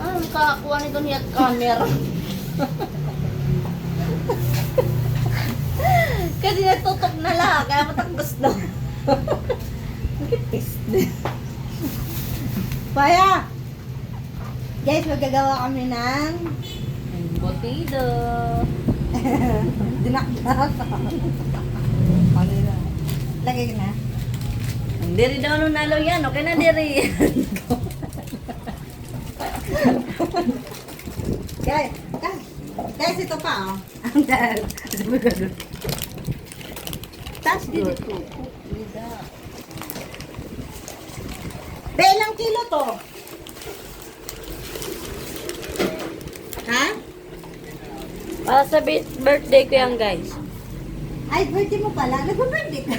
Ano kakakuha nito niya camera? Kasi natutok na lang, kaya matangos na. Kitis din. Paya! Guys, magagawa kami ng Botido. dinakdak. Ano na? Lagay ko na. Hindi rin daw nung nalo yan. Okay na, diri. Guys, ito pa, oh. Ang dahil. Tapos dito. Be, ilang kilo to? Ha? Para sa birthday ko yan, guys. Ay, birthday mo pala. Nag-birthday ka.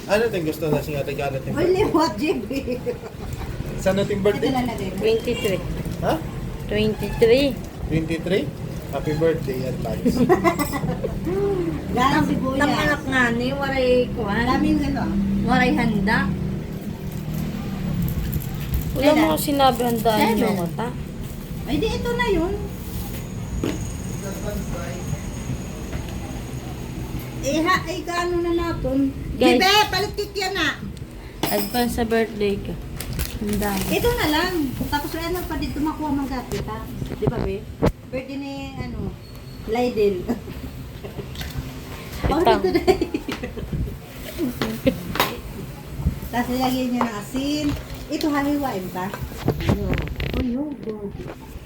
Ano natin gusto na sing ate Janet? Only what, JB? Saan natin Ito birthday? na lagay mo. 23. Ha? 23. 23? Happy birthday, advance. Galang sibuyas. Tamanak nga ni, waray kuhan. Daming ano. Waray handa. Wala Kailan? mo sinabi handaan niyo 7. ko, ta? Ay, di ito na yun. Ay, gaano na natin? Guys. Bebe, palikik yan na. Advance sa birthday ko. Handa. Ito na lang. Tapos ano pa dito makuha mang gapi, ha? Di ba, be? Birthday ni, Lydel. Oh, Itang. dito na. Tapos nilagyan niya ng asin. Ito, hahiwain ba? Oh, yun.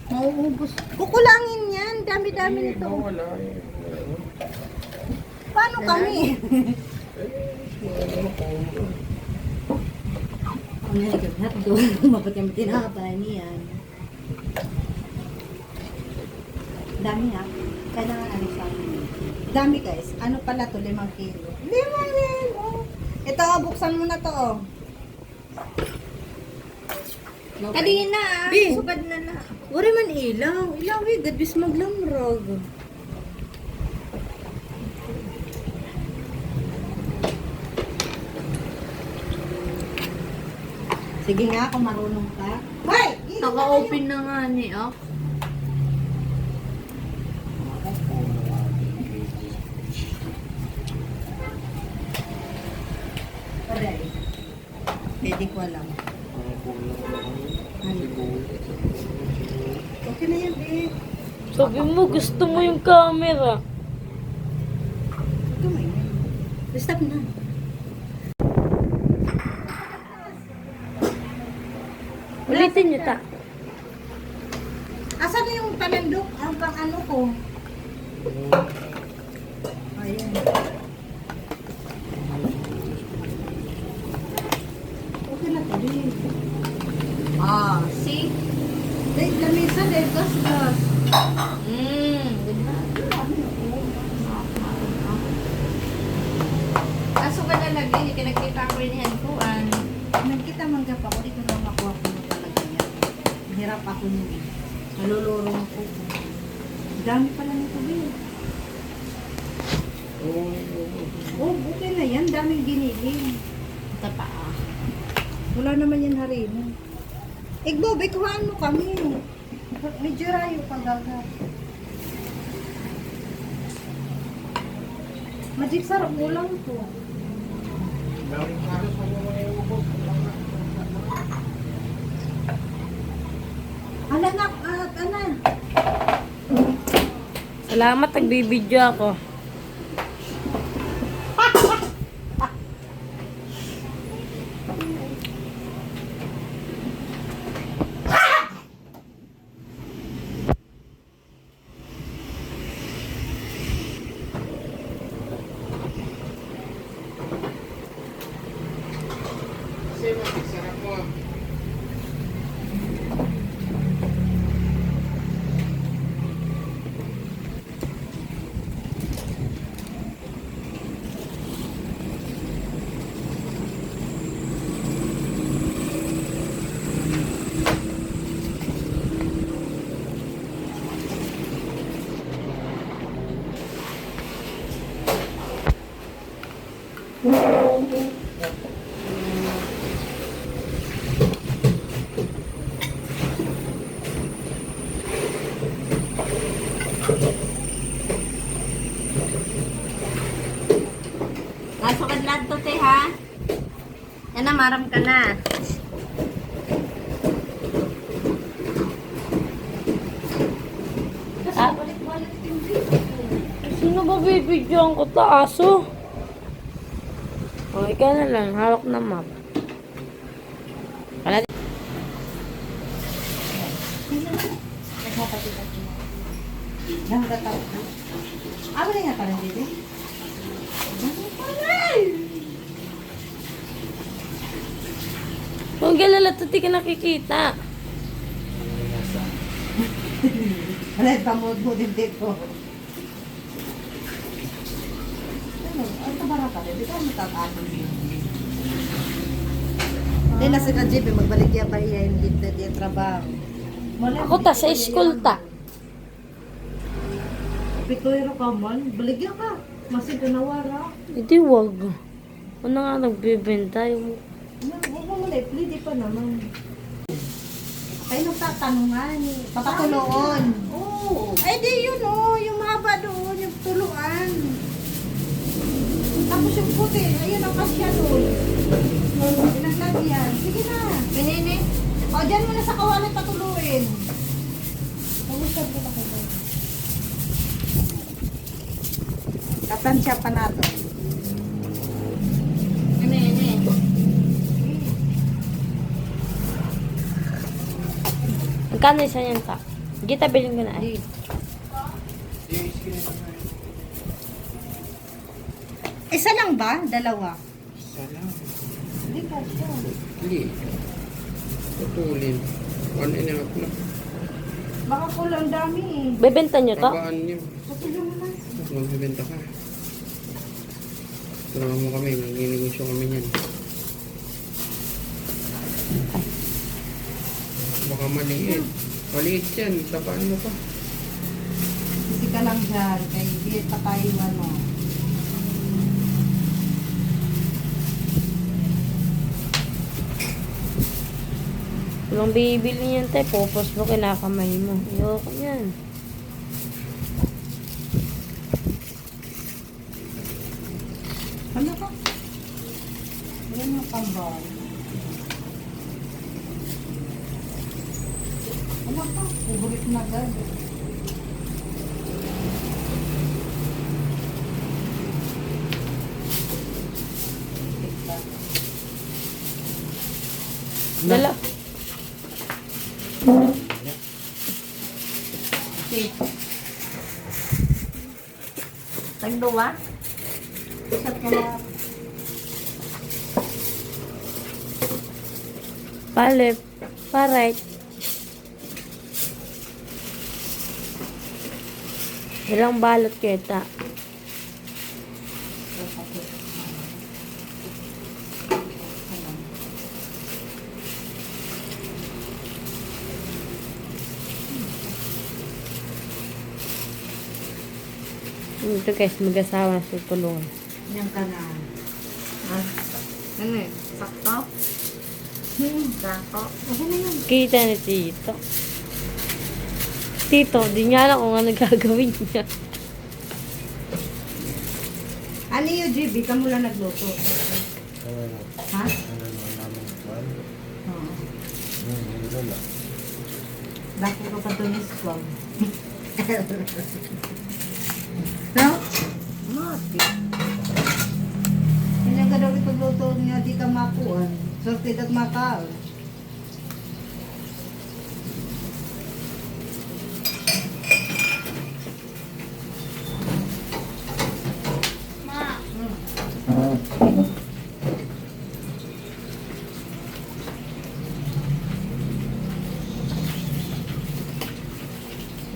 Mauubos. Kukulangin yan. Dami-dami nito. Wala. Paano kami? Ang naligagat doon. Mapatim tinapay niyan. Dami nga. Kailangan ano sa akin. Dami guys. Ano pala to? 5 kilo. 5 kilo. Ito, buksan mo na to. Oh. Kadina, Bi. subad na na. Wari man ilaw. Ilaw eh. Gadbis maglamrog. Sige nga, kung marunong ka. Hoy! Naka-open na nga ni, oh. Aray. Pwede ko alam. Okay na yan, eh. Sabi mo, gusto mo yung camera. Ito may stop na. Ulitin niyo, ta. Asan na yung panandok? Ang pang ano ko? Ayan. Okay na to, eh. Ah, see? Dahil lamisa, dahil gas-gas. Kaso ka na lagi, hindi ka nagkita ko rin yan kuan. Nagkita manggap ako, dito lang makuha ko na talaga yan. Hirap ako nun eh. Malulurong ako. Dami pala nito, eh. Oh, okay na yan. Daming giniling. Ito pa, ah. Wala naman yan harino. Igbo, bikuhaan mo kami. Medyo rayo pa gaga. Magic sarap mo lang to. Ala na, ana. Salamat, nagbibideo ako. Sarap mo. to, te, ha? Yan na, maram ka na. Ah, sino ba bibigyan ko ta aso? O, ikaw na lang. Hawak na map. Wala din. Nakakatawa ka. Wala nga parang dito. Kung galala to, di ka nakikita. Wala yung pamod mo din dito. Ano tabara ka rin? Di ka matatakan. Hindi nasa ka, JP. Magbalik yan pa iya yung gifted yung trabaho. Ako ta, sa school ta. Pitoyro ka man. Baligyan ka. Masig ka nawara. Hindi, wag. Ano nga nagbibenta yung... Huwag mo muna. Pwede pa naman. Kayo nagtatanungan. Papatuloon. Oo. Ay di yun yung mahaba doon. Yung tuluan. Tapos yung puti. Ayun ang kasya doon. Pinaglagyan. Sige na. Pinini. O dyan mo na sa kawalan patuluin. Pagusap ko ako doon. Tatansya pa nato. Ini. Magkano isa yan ta? Gita, bilhin ko na eh. Isa lang ba? Dalawa? Salam. Hindi pa siya. Hindi. Putulin. 1.5 na. Baka kulang dami eh. Bebenta nyo to? Tabaan niyo. Patuloy mo na. Magbibenta ka. Tulungan mo kami. Magninegosyo kami niyan. Baka maliit. Maliit yan. Tabaan mo pa. Kasi ka lang dyan. Kay biyet pa tayo ano. Walang bibili niyan tayo. Popos mo, kinakamay mo. Ayoko yan. Ano ka? Yan yung pambal. Ano ka? Uburit na agad. Dala. Okay. Tagduwa? Isat ka na. Pa-left. Pa-right. Ilang balot kita. Ito guys, mag-asawa sa tulungan. Yan ka na. Ano eh? Sakto? Sakto. Okay na yan. Kita ni Tito. Tito, di niya alam kung ano gagawin niya. Ano yung GB? Kamu lang nagluto. Ha? Oo. Dako ka pa doon is kwam. No? Mati. Hindi ka daw itagluto niya di ka makuhan. Sorted at makaon.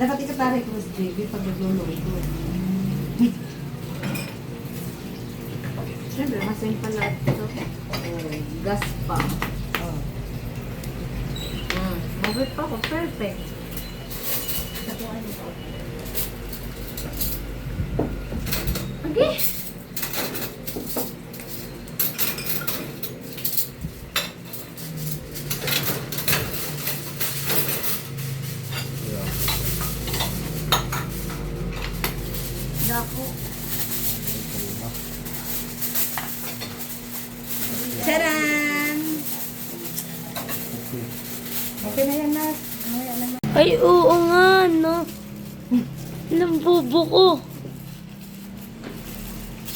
Dapat ikatari ko sa JB pag nagluluto. Siyempre, masin pala ito. Gas pa. Mabit pa ko. Perfect. Okay. Dako. Okay na yan, Nas. Mamaya naman. Ay, oo nga, no? Nambubo ko.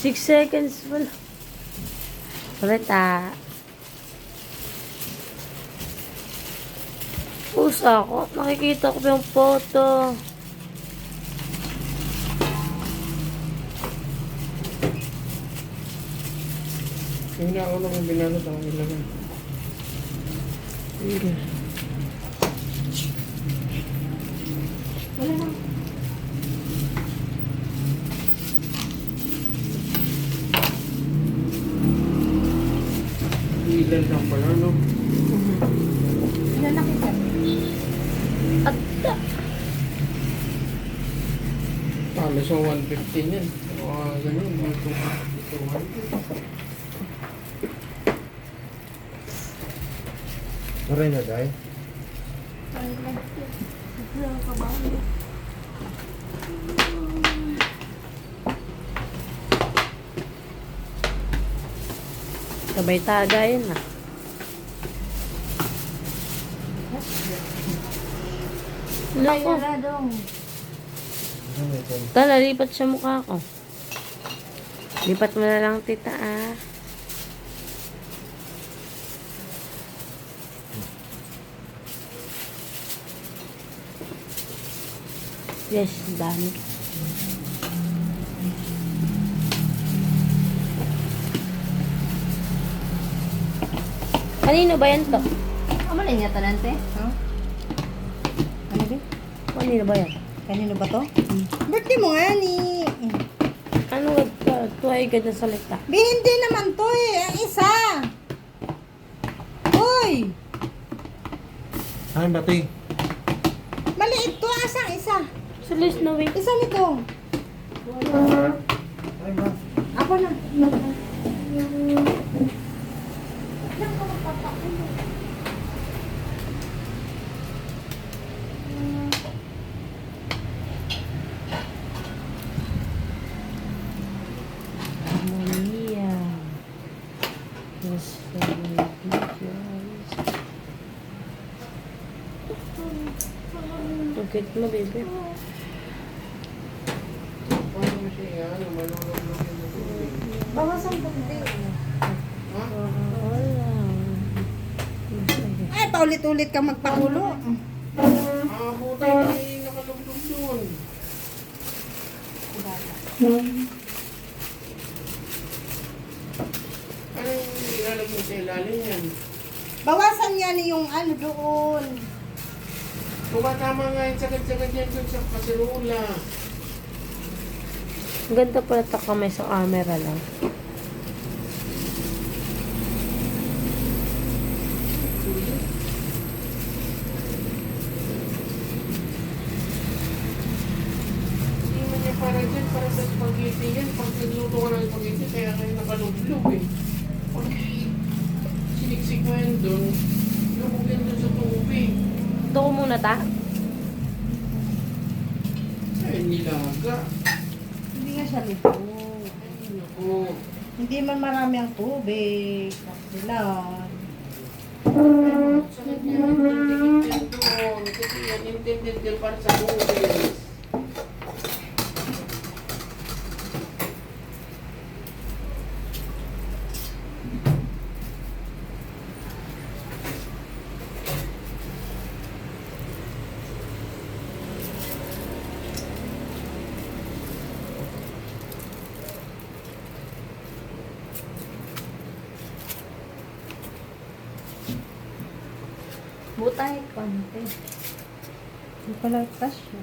6 seconds pala. Ulit Pusa ko. Nakikita ko yung photo. Yung na ako nung binalot ang ilagay. Sige. Wala na. Ilan lang pala, no? Wala na kita. At, Halos sa 115 yan. Ganyan, mga 200. Maray na, Day. sabay taga yun Lako. Wala dong. Ano ito? Tala, lipat sa mukha ko. Lipat mo na lang, tita, Yes, dami. Kanino ba yan to? Amalay niya talante. Huh? Ano ba? Kanino ba yan? Kanino ba to? Birthday mo nga ni. Ano ba ito ay ganda salita? Hindi naman to eh. Ang isa. Uy! Ay, bati. Maliit to. Asang isa? Sa list na wait. Isa nito. Ay, ba? Ako na. Maria. Yes, Pagkit mo, baby. Paano mo siya, malulog-log yung tubig? Bawasan po hindi. Ha? Wala. Ay, paulit-ulit ka magpakulo. Buti hindi nakaluglog doon. Ano yung ilalagay sa ilalim yan? Bawasan yan yung ano doon. Tumatama nga yung sagad-sagad yan dun sa kaserula. Ang ganda pala ito kamay sa camera lang. Hindi man yan para dyan, para sa spaghetti yan. Pag nagluto ka ng spaghetti, kaya kayo nakaluglog eh. Pag siniksik mo yan dun, lubog yan dun sa tubig. Ito ko muna ta. Ay, nilaga. Hindi nga siya luto. Ay, naku. Hindi man marami ang tubig. Sila. Sakit yan, intended doon. Kasi yan, intended din para sa movies. Butay konti. Hindi pala kasya.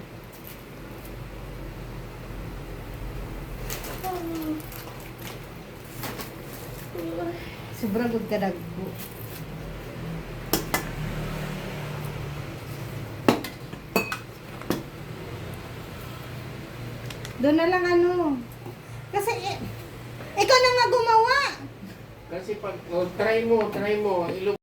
Sobrang good ka dagbo. Doon na lang ano. Kasi ikaw na nga gumawa. Kasi pag, try mo, ilog